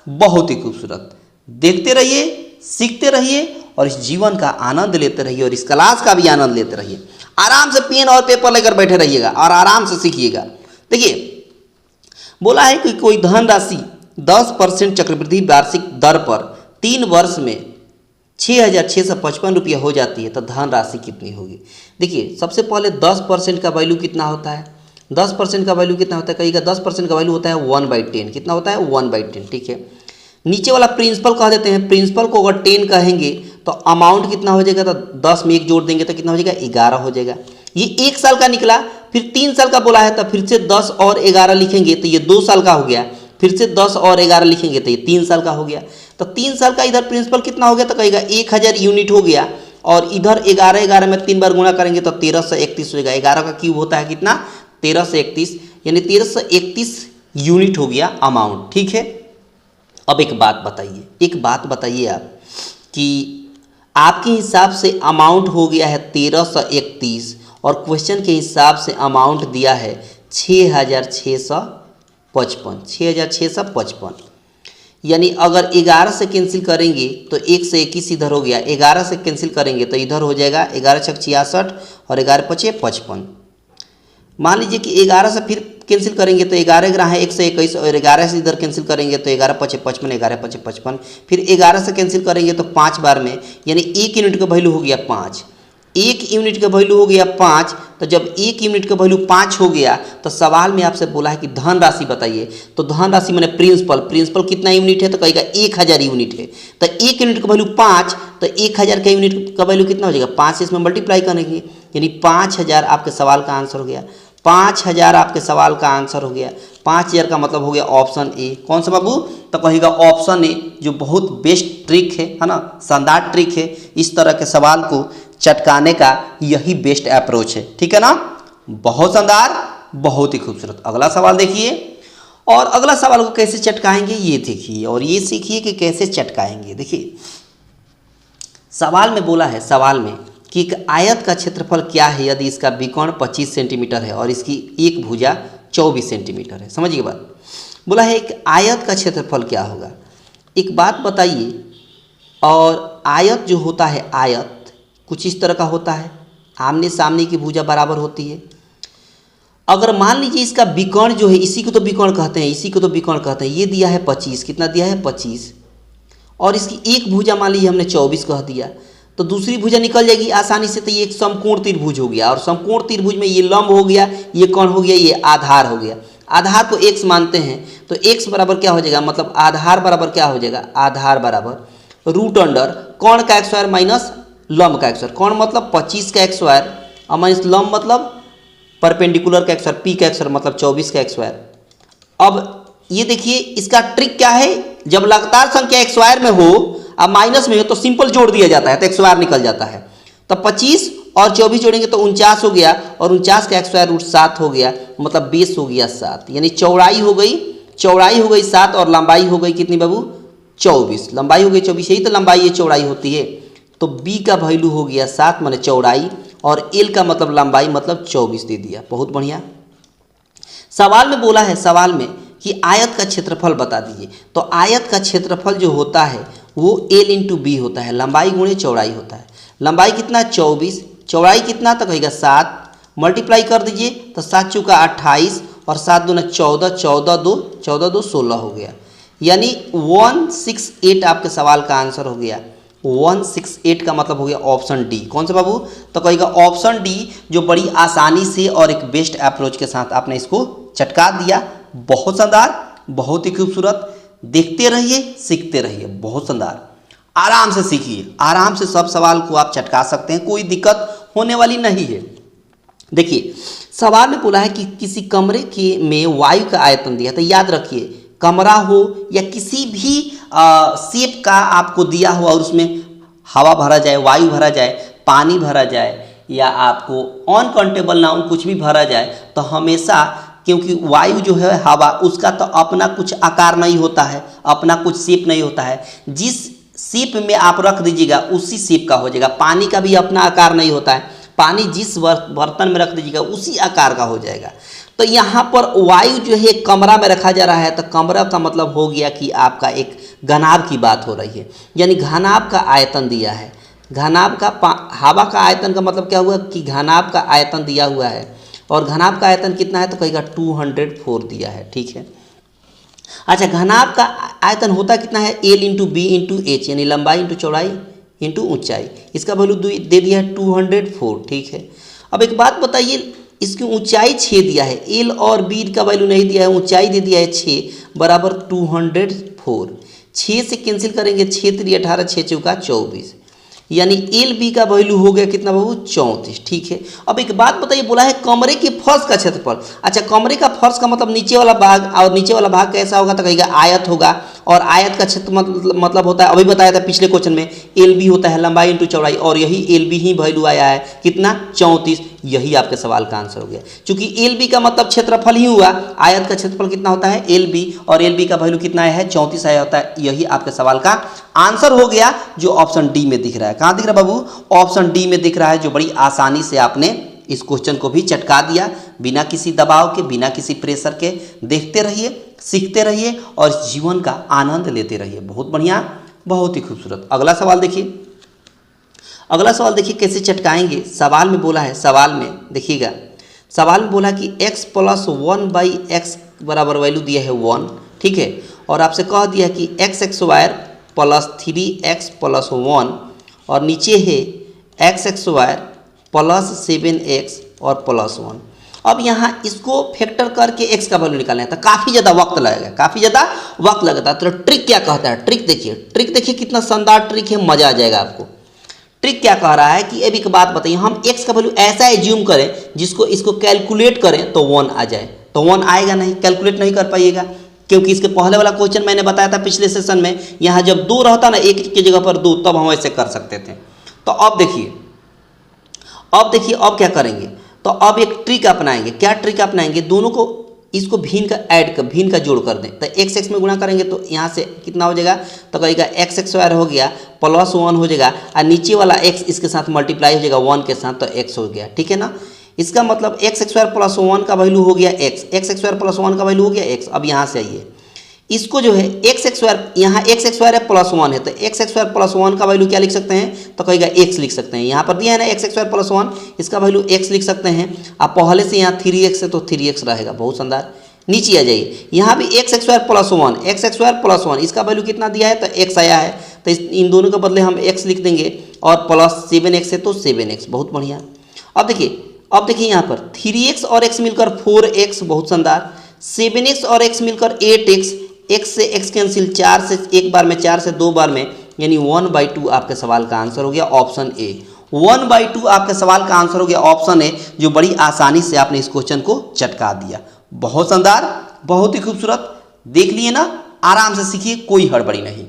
बहुत ही खूबसूरत। देखते रहिए, सीखते रहिए और इस जीवन का आनंद लेते रहिए और इस क्लास का भी आनंद लेते रहिए। आराम से पेन और पेपर लेकर बैठे रहिएगा और आराम से सीखिएगा। देखिए, बोला है कि कोई धनराशि 10% चक्रवृद्धि वार्षिक दर पर 3 वर्ष में 6,655 रुपया हो जाती है, तो धनराशि कितनी होगी? देखिए, सबसे पहले 10% का वैल्यू कितना होता है? 10% का वैल्यू कितना होता है? कहीं का 10% का वैल्यू होता है 1/10। कितना होता है? 1/10। ठीक है, नीचे वाला प्रिंसिपल कह देते हैं। प्रिंसिपल को अगर 10 कहेंगे तो अमाउंट कितना हो जाएगा? तो 10 में 1 जोड़ देंगे तो कितना हो जाएगा? 11 हो जाएगा। ये 1 साल का निकला। फिर 3 साल का बोला है तो फिर से 10 और 11 लिखेंगे तो ये 2 साल का हो गया। फिर से 10 और 11 लिखेंगे तो ये 3 साल का हो गया। तो 3 साल का इधर प्रिंसिपल कितना हो गया? तो कहेगा 1000 यूनिट हो गया। और इधर 11 में 3 बार गुणा करेंगे तो 1331 हो जाएगा। 11 का क्यूब होता है कितना? 1331, यानी 1331 यूनिट हो गया अमाउंट। ठीक है, अब एक बात बताइए आप कि आपके हिसाब से अमाउंट हो गया है 1331 और क्वेश्चन के हिसाब से अमाउंट दिया है 6,655। यानी अगर 11 से कैंसिल करेंगे तो 1 से 21 इधर हो गया। 11 से कैंसिल करेंगे तो इधर हो जाएगा 11 छक 66 और 11 पचे 55। मान लीजिए कि 11 से फिर कैंसिल करेंगे तो 11 ग्राम है 121, और 11 से इधर कैंसिल करेंगे तो 11 पचे 55, 11 पचे 55, फिर 11 से कैंसिल करेंगे तो 5 बार में, यानी 1 यूनिट का वैल्यू हो गया 5। 1 यूनिट का वैल्यू हो गया 5। तो जब 1 यूनिट का वैल्यू 5 हो गया तो सवाल में आपसे बोला है कि धन राशि बताइए। तो धन राशि मैंने प्रिंसिपल कितना यूनिट है, तो कहेगा 1000 यूनिट है। तो 1 यूनिट का वैल्यू 5, तो 1000 का यूनिट का वैल्यू कितना हो जाएगा, 5 से इसमें मल्टीप्लाई करेंगे, यानी 5000 आपके सवाल का आंसर हो गया। 5000 आपके सवाल का आंसर हो गया। 5000 का मतलब हो गया ऑप्शन ए। कौन सा बाबू, तो कहेगा ऑप्शन ए, जो बहुत बेस्ट ट्रिक है ना, शानदार ट्रिक है। इस तरह के सवाल को चटकाने का यही बेस्ट अप्रोच है, ठीक है ना। बहुत शानदार, बहुत ही खूबसूरत। अगला सवाल देखिए, और अगला सवाल को कैसे चटकाएंगे ये देखिए, और ये सीखिए कि कैसे चटकाएंगे। देखिए सवाल में बोला है, सवाल में कि एक आयत का क्षेत्रफल क्या है यदि इसका विकर्ण 25 सेंटीमीटर है और इसकी एक भुजा 24 सेंटीमीटर है। समझिए बात, बोला है एक आयत का क्षेत्रफल क्या होगा। एक बात बताइए, और आयत जो होता है, आयत कुछ इस तरह का होता है, आमने सामने की भुजा बराबर होती है। अगर मान लीजिए इसका विकर्ण जो है, इसी को तो विकर्ण कहते हैं, इसी को तो विकर्ण कहते हैं, ये दिया है 25, कितना दिया है 25, और इसकी एक भुजा मान लीजिए हमने 24 कह दिया, तो दूसरी भुजा निकल जाएगी आसानी से। तो ये एक समकोण त्रिभुज हो गया, और समकोण त्रिभुज में ये लंब हो गया, ये कौन हो गया, ये आधार हो गया। आधार को x मानते हैं, तो x बराबर क्या हो जाएगा, मतलब आधार बराबर क्या हो जाएगा, आधार बराबर रूट अंडर कौन का x स्क्वायर माइनस लंब का x स्क्वायर। कौन मतलब 25 का x स्क्वायर, और माइनस लंब मतलब परपेंडिकुलर का x स्क्वायर, p का x स्क्वायर मतलब 24 का x स्क्वायर। अब ये देखिए इसका ट्रिक क्या है, जब लगातार संख्या x स्क्वायर में हो अब माइनस में हो तो सिंपल जोड़ दिया जाता है, तो x स्क्वायर निकल जाता है। तो 25 और 24 जोड़ेंगे तो 49 हो गया, और 49 का x स्क्वायर रूट 7 हो गया, मतलब बेस हो गया 7, यानी चौड़ाई हो गई 7 और लंबाई हो गई कितनी बाबू, 24। लंबाई हो गई 24, यही तो लंबाई है, चौड़ाई होती है। तो b का वैल्यू हो गया 7 माने चौड़ाई, और l का मतलब लंबाई मतलब 24 दे दिया। बहुत बढ़िया। सवाल में बोला है, सवाल में कि आयत का क्षेत्रफल बता दीजिए। तो आयत का क्षेत्रफल जो होता है वो l इंटू बी होता है, लंबाई गुणे चौड़ाई होता है। लंबाई कितना 24, चौड़ाई कितना, तो कहेगा 7, मल्टीप्लाई कर दीजिए तो 7 चौका 28 और 7 दूना 14, 14 दो 16 हो गया, यानी 168 आपके सवाल का आंसर हो गया। 168 का मतलब हो गया ऑप्शन डी। कौन सा बाबू, तो कहेगा ऑप्शन डी, जो बड़ी आसानी से और एक बेस्ट अप्रोच के साथ आपने इसको चटका दिया। बहुत शानदार, बहुत ही खूबसूरत। देखते रहिए, सीखते रहिए। बहुत शानदार, आराम से सीखिए, आराम से सब सवाल को आप चटका सकते हैं, कोई दिक्कत होने वाली नहीं है। देखिए सवाल में बोला है कि किसी कमरे के में वायु का आयतन दिया, तो याद रखिए कमरा हो या किसी भी शेप का आपको दिया हो और उसमें हवा भरा जाए, वायु भरा जाए, पानी भरा जाए, या आपको अनकाउंटेबल नाउन कुछ भी भरा जाए, तो हमेशा, क्योंकि वायु जो है हवा, उसका तो अपना कुछ आकार नहीं होता है, अपना कुछ शेप नहीं होता है। जिस शेप में आप रख दीजिएगा उसी शेप का हो जाएगा। पानी का भी अपना आकार नहीं होता है, पानी जिस बर्तन में रख दीजिएगा उसी आकार का हो जाएगा। तो यहाँ पर वायु जो है कमरा में रखा जा रहा है, तो कमरा का मतलब हो गया कि आपका एक घनाभ की बात हो रही है, यानी घनाभ का आयतन दिया है। घनाभ का हवा का आयतन का मतलब क्या हुआ कि घनाभ का आयतन दिया हुआ है, और घनाभ का आयतन कितना है, तो कहेगा 204 दिया है। ठीक है, अच्छा घनाभ का आयतन होता कितना है, L into B into H, यानी लंबाई इंटू चौड़ाई इंटू ऊंचाई। इसका वैल्यू दे दिया है 204। ठीक है, अब एक बात बताइए, इसकी ऊंचाई 6 दिया है, एल और बी का वैल्यू नहीं दिया है, ऊंचाई दे दिया है 6 बराबर 204। 6 से कैंसिल करेंगे, 6 3 18, 6 चौका 24, यानी एल बी का वैल्यू हो गया कितना बाबू, 34। ठीक है, अब एक बात बताइए, बोला है कमरे के फर्श का क्षेत्रफल। अच्छा कमरे का फर्श का मतलब नीचे वाला भाग, और नीचे वाला भाग कैसा होगा, तो कहेगा आयत होगा, और आयत का क्षेत्र मतलब होता है, अभी बताया था पिछले क्वेश्चन में, एल बी होता है लंबाई इंटू चौड़ाई, और यही एल बी ही वैल्यू आया है कितना, 34। यही आपके सवाल का आंसर हो गया, क्योंकि एल बी का मतलब क्षेत्रफल ही हुआ, आयत का क्षेत्रफल कितना होता है एल बी, और एल बी का वैल्यू कितना आया है 34 आया होता है। यही आपके सवाल का आंसर हो गया, जो ऑप्शन डी में दिख रहा है। कहाँ दिख रहा है बाबू, ऑप्शन डी में दिख रहा है, जो बड़ी आसानी से आपने इस क्वेश्चन को भी चटका दिया, बिना किसी दबाव के, बिना किसी प्रेशर के। देखते रहिए, सीखते रहिए, और जीवन का आनंद लेते रहिए। बहुत बढ़िया, बहुत ही खूबसूरत। अगला सवाल देखिए, अगला सवाल देखिए कैसे चटकाएंगे। सवाल में बोला है, सवाल में देखिएगा, सवाल में बोला कि x प्लस 1/x बराबर वैल्यू दिया है 1, ठीक है, और आपसे कह दिया कि x² प्लस 3x प्लस 1 और नीचे है x² प्लस 7x और प्लस 1। अब यहाँ इसको फैक्टर करके x का वैल्यू निकालना है तो काफ़ी ज़्यादा वक्त लगेगा, तो ट्रिक क्या कहता है, ट्रिक देखिए कितना शानदार ट्रिक है, मज़ा आ जाएगा आपको। ट्रिक क्या कह रहा है कि अब एक बात बताइए, हम x का वैल्यू ऐसा एज्यूम करें जिसको इसको कैलकुलेट करें तो 1 आ जाए, तो 1 आएगा नहीं, कैलकुलेट नहीं कर पाइएगा, क्योंकि इसके पहले वाला क्वेश्चन मैंने बताया था पिछले सेशन में, यहाँ जब 2 रहता ना, 1 की जगह पर 2, तब हम ऐसे कर सकते थे। तो अब देखिए अब क्या करेंगे, तो अब एक ट्रिक अपनाएंगे। क्या ट्रिक अपनाएंगे, दोनों को इसको भिन्न का जोड़ कर दें, तो x में गुणा करेंगे तो यहाँ से कितना हो जाएगा, तो कहेगा x² हो गया प्लस 1 हो जाएगा, और नीचे वाला x इसके साथ मल्टीप्लाई हो जाएगा 1 के साथ, तो x हो गया, ठीक है ना। इसका मतलब x² प्लस 1 का वैल्यू हो गया x² प्लस 1 का वैल्यू हो गया x। अब यहाँ से आइए, इसको जो है x² यहाँ x² है प्लस 1 है, तो x² प्लस 1 का वैल्यू क्या लिख सकते हैं, तो कहेगा x लिख सकते हैं। यहाँ पर दिया है ना x² प्लस 1, इसका वैल्यू x लिख सकते हैं। अब पहले से यहाँ 3x है तो 3x रहेगा, बहुत शानदार। नीचे आ जाइए, यहाँ भी x² प्लस 1 इसका वैल्यू कितना दिया है, तो x आया है, तो इन दोनों के बदले हम x लिख देंगे, और प्लस 7x है तो 7x, बहुत बढ़िया। अब देखिए यहाँ पर 3x और x मिलकर 4x, बहुत शानदार। 7x और x मिलकर 8x, x से x कैंसिल, 4 से एक बार में, 4 से 2 बार में, यानी 1/2 आपके सवाल का आंसर हो गया ऑप्शन ए। 1/2 आपके सवाल का आंसर हो गया ऑप्शन ए, जो बड़ी आसानी से आपने इस क्वेश्चन को चटका दिया। बहुत शानदार, बहुत ही खूबसूरत, देख लिए ना, आराम से सीखिए, कोई हड़बड़ी नहीं।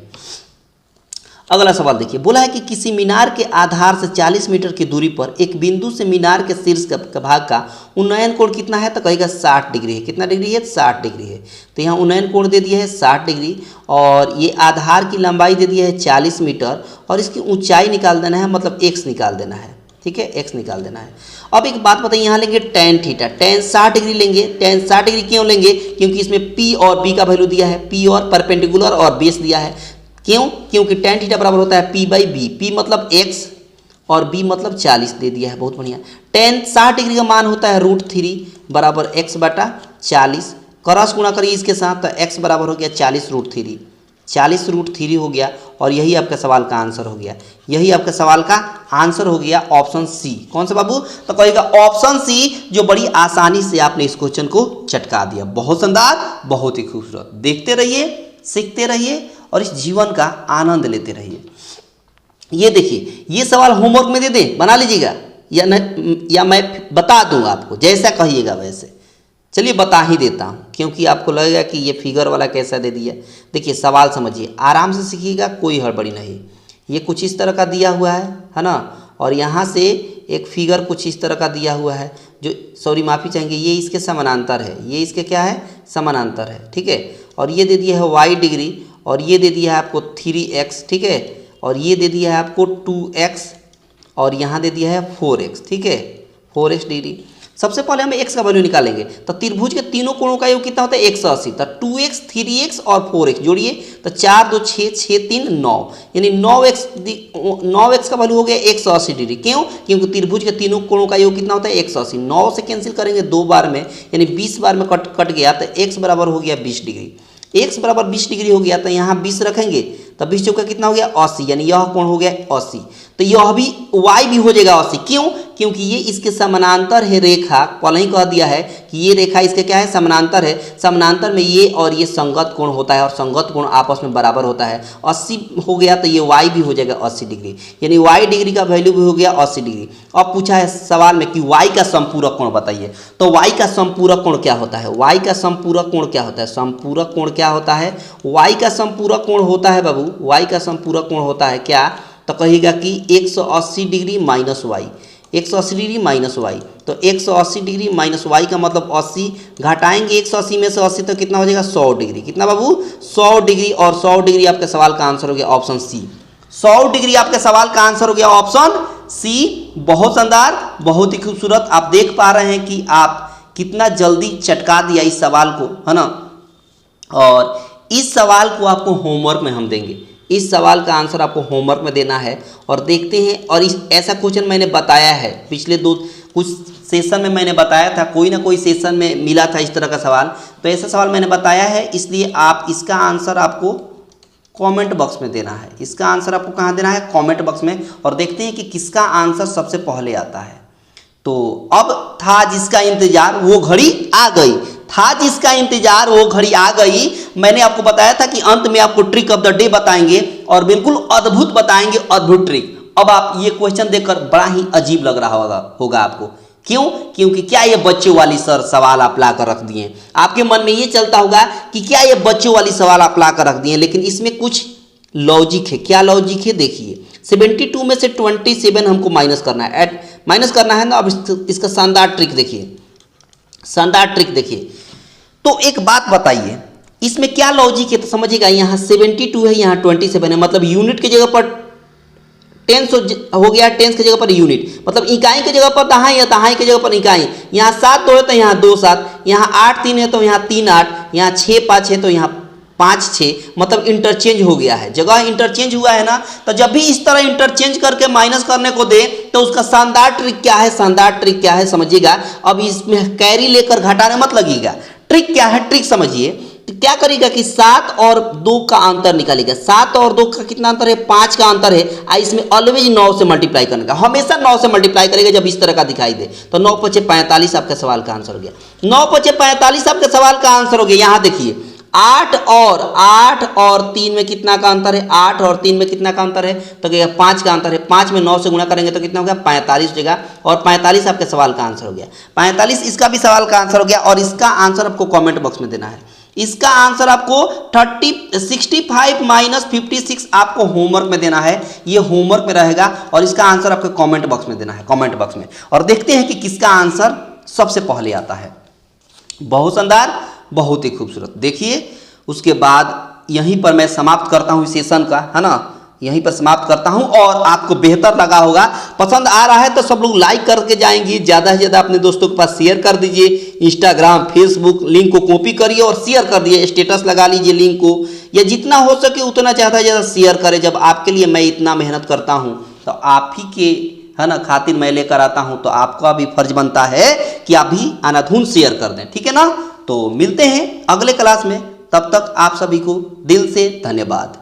अगला सवाल देखिए, बोला है कि किसी मीनार के आधार से 40 मीटर की दूरी पर एक बिंदु से मीनार के शीर्ष का भाग का उन्नयन कोण कितना है, तो कहेगा 60 डिग्री है। कितना डिग्री है, 60 डिग्री है। तो यहाँ उन्नयन कोण दे दिया है 60 डिग्री, और ये आधार की लंबाई दे दिया है 40 मीटर, और इसकी ऊंचाई निकाल देना है, मतलब x निकाल देना है, ठीक है, x निकाल देना है। अब एक बात बताइए, यहाँ लेंगे tan थीटा, tan 60 डिग्री लेंगे। tan 60 डिग्री क्यों लेंगे, क्योंकि इसमें p और b का वैल्यू दिया है, p और परपेंडिकुलर और बेस दिया है। क्यों, क्योंकि tan थीटा बराबर होता है p/b, p मतलब x और b मतलब 40 दे दिया है, बहुत बढ़िया। tan 60 डिग्री का मान होता है √3 बराबर x/40, क्रॉस गुणा करिए इसके साथ, तो x बराबर हो गया 40√3, 40√3 हो गया, और यही आपका सवाल का आंसर हो गया। यही आपका सवाल का आंसर हो गया ऑप्शन सी। कौन सा बाबू, तो कहेगा ऑप्शन सी, जो बड़ी आसानी से आपने इस क्वेश्चन को चटका दिया। बहुत शानदार, बहुत ही खूबसूरत। देखते रहिए, सीखते रहिए, और इस जीवन का आनंद लेते रहिए। ये देखिए, ये सवाल होमवर्क में दे दें, बना लीजिएगा, या मैं बता दूंगा आपको, जैसा कहिएगा वैसे। चलिए बता ही देता हूँ, क्योंकि आपको लगेगा कि ये फिगर वाला कैसा दे दिया। देखिए सवाल समझिए, आराम से सीखिएगा, कोई हड़बड़ी नहीं। ये कुछ इस तरह का दिया हुआ है ना, और यहाँ से एक फिगर कुछ इस तरह का दिया हुआ है, जो सॉरी माफ़ी चाहेंगे, ये इसके समानांतर है, ये इसके क्या है, समानांतर है, ठीक है। और ये दे दिया है y डिग्री, और ये दे दिया है आपको 3x, ठीक है, और ये दे दिया है आपको 2x, और यहाँ दे दिया है 4x, ठीक है, 4x डिग्री। सबसे पहले हम x का वैल्यू निकालेंगे, तो त्रिभुज के तीनों कोणों का योग कितना होता है, 180। तो 2x, 3x और 4x जोड़िए, तो 4 2 6, 6 3 9, यानी 9x का वैल्यू हो गया 180 डिग्री। क्यों, क्योंकि त्रिभुज के तीनों कोणों का योग कितना होता है, 180। 9 से कैंसिल करेंगे 2 बार में, यानी 20 बार में कट गया, तो x बराबर हो गया 20 डिग्री। x बराबर 20 डिग्री हो गया, तो यहाँ 20 रखेंगे, तो 20 चौका कितना हो गया, 80, यानी यह कोण हो गया 80। तो यह भी y भी हो जाएगा 80। क्यों, क्योंकि ये इसके समानांतर है रेखा, पहले ही कह दिया है कि ये रेखा इसके क्या है, समानांतर है। समानांतर में ये और ये संगत कोण होता है, और संगत कोण आपस में बराबर होता है। 80 हो गया, तो ये y भी हो जाएगा 80 डिग्री, यानी y डिग्री का वैल्यू भी हो गया 80 डिग्री। अब पूछा है सवाल में कि y का संपूरक कोण बताइए, तो y का संपूरक कोण क्या होता है, y का संपूरक कोण क्या होता है, संपूरक कोण क्या होता है, y का संपूरक कोण होता है बाबू, y का संपूरक कोण होता है क्या, तो कहेगा कि 180 degree minus y, 180 degree minus Y. तो 180 डिग्री माइनस वाई का मतलब 80, घटाएंगे 180 में से 80 तो कितना हो जाएगा 100 डिग्री। कितना बाबू, 100 डिग्री, और 100 डिग्री आपके सवाल का आंसर हो गया ऑप्शन सी। 100 डिग्री आपके सवाल का आंसर हो गया ऑप्शन सी। बहुत शानदार, बहुत ही खूबसूरत। आप देख पा रहे हैं कि आप कितना जल्दी चटका दिया इस सवाल को, है ना। और इस सवाल को आपको होमवर्क में हम देंगे, इस सवाल का आंसर आपको होमवर्क में देना है। और देखते हैं, और इस ऐसा क्वेश्चन मैंने बताया है पिछले कुछ सेशन में मैंने बताया था, कोई ना कोई सेशन में मिला था इस तरह का सवाल, तो ऐसा सवाल मैंने बताया है, इसलिए आप इसका आंसर आपको कमेंट बॉक्स में देना है। इसका आंसर आपको कहाँ देना है? कमेंट बॉक्स में। और देखते हैं कि किसका आंसर सबसे पहले आता है। तो अब था जिसका इंतजार वो घड़ी आ गई, था जिसका इंतजार वो घड़ी आ गई। मैंने आपको बताया था कि अंत में आपको ट्रिक ऑफ द डे बताएंगे और बिल्कुल अद्भुत बताएंगे, अद्भुत ट्रिक। अब आप ये क्वेश्चन देखकर बड़ा ही अजीब लग रहा होगा आपको। क्यों? क्योंकि क्या ये बच्चों वाली सवाल आप ला कर रख दिए। आपके मन में ये चलता होगा कि क्या ये बच्चों वाली सवाल आप ला कर रख दिए, लेकिन इसमें कुछ लॉजिक है। क्या लॉजिक है? देखिए, 72 में से 27 हमको माइनस करना है, माइनस करना है ना। अब इसका शानदार ट्रिक देखिए, शानदार ट्रिक देखिए। तो एक बात बताइए, इसमें क्या लॉजिक है तो समझिएगा। यहाँ 72 है, यहाँ 27 है, मतलब यूनिट की जगह पर टेंस हो गया, टेंस की जगह पर यूनिट, मतलब इकाई की जगह पर दहाई या दहाई की जगह पर इकाई। यहाँ 7 2 है तो यहाँ 2 7, यहाँ 8 3 है तो यहाँ 3 8, यहाँ 6 5 है तो यहाँ 5 6, मतलब इंटरचेंज हो गया है, जगह इंटरचेंज हुआ है ना। तो जब भी इस तरह इंटरचेंज करके माइनस करने को दे तो उसका शानदार ट्रिक क्या है, शानदार ट्रिक क्या है समझिएगा। अब इसमें कैरी लेकर घटाने मत लगिएगा। ट्रिक क्या है? ट्रिक समझिए। तो क्या करेगा कि 7 और 2 का अंतर निकालेगा। 7 और 2 का कितना अंतर है? 5 का अंतर है। इसमें ऑलवेज 9 से मल्टीप्लाई करने का, हमेशा 9 से मल्टीप्लाई करेगा जब इस तरह का दिखाई दे। तो 9 5 45 आपका सवाल का आंसर हो गया। 9 5 45 आपके सवाल का आंसर हो गया। यहाँ देखिए, 8 और 3 में कितना का अंतर है? 8 और 3 में कितना का अंतर है? तो क्या 5 का अंतर है। 5 में 9 से गुणा करेंगे तो कितना हो गया? 45 हो जाएगा। और 45 आपके सवाल का आंसर हो गया। 45 इसका भी सवाल का आंसर हो गया। और इसका आंसर आपको कमेंट बॉक्स में देना है। इसका आंसर आपको 65 माइनस 56 आपको होमवर्क में देना है। ये होमवर्क में रहेगा और इसका आंसर आपको कमेंट बॉक्स में देना है, कमेंट बॉक्स में। और देखते हैं कि किसका आंसर सबसे पहले आता है। बहुत शानदार, बहुत ही खूबसूरत। देखिए, उसके बाद यहीं पर मैं समाप्त करता हूँ इस सेशन का, है ना, यहीं पर समाप्त करता हूँ। और आपको बेहतर लगा होगा, पसंद आ रहा है तो सब लोग लाइक करके जाएंगे, ज़्यादा से ज़्यादा अपने दोस्तों के पास शेयर कर दीजिए। इंस्टाग्राम, फेसबुक लिंक को कॉपी करिए और शेयर कर दिए, स्टेटस लगा लीजिए लिंक को, या जितना हो सके उतना ज़्यादा से ज़्यादा शेयर करें। जब आपके लिए मैं इतना मेहनत करता हूँ तो आप ही के, है ना, खातिर मैं लेकर आता हूँ, तो आपका भी फर्ज बनता है कि आप भी अनाधुन शेयर कर दें, ठीक है ना। तो मिलते हैं अगले क्लास में, तब तक आप सभी को दिल से धन्यवाद।